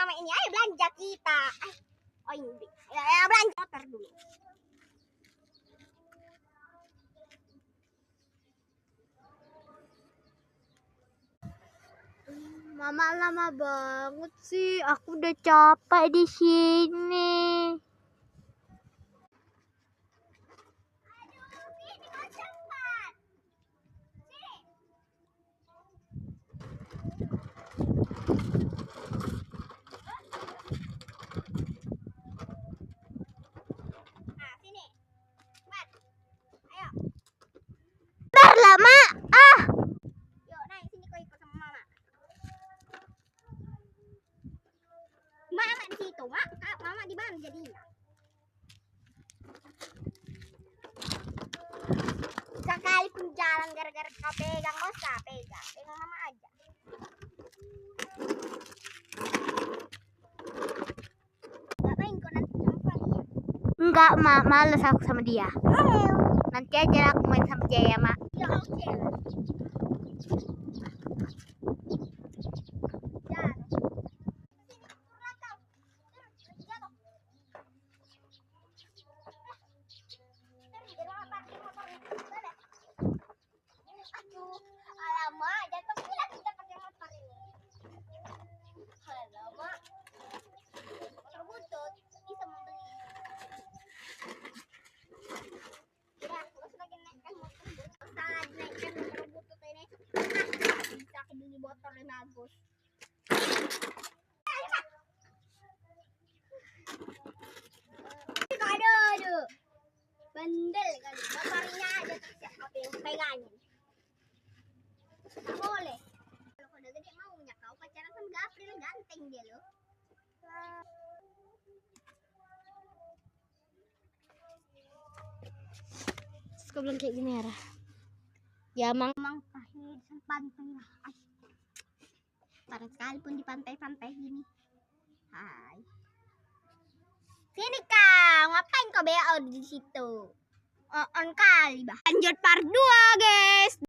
sama ini ayo belanja kita. Oh ini. Ya, belanja motor dulu. Mama lama banget sih. Aku udah capek di sini. Nah, sini. Cepat. Ayo. Bentar lama. Yuk, naik sini kau ikut sama mama. Mama di situ, Mak. Mama di mana jadinya? Sekalipun jalan gara-gara kau pegang, kau usah pegang. Pegang mama aja. Ngapain kau nanti sama Fali? Enggak, Mak. Males aku sama dia. Ayo. Nanti aja aku main sama dia ya, Mak. Ya, oke. Alamak, jatuh pula kita pakai motor ini. Alamak, motor butut bisa membeli. Ya, terus lagi naikkan motor butut. Salah dinaikkan motor butut ini. Bisa aku beli motor yang bagus. Aduh, bandel kali. Motornya aja terus apa yang pegangin. Nggak boleh. Kalau udah gede maunya kau pacaran sama Gapril, ganteng dia loh. Terus kau bilang kayak gini ya, Rah? Ya, Mang. Pahit pantai lah. Parah sekali pun di pantai-pantai gini. Hai. Sini kau, ngapain kau BO di situ? On kali bah. Lanjut part 2, guys.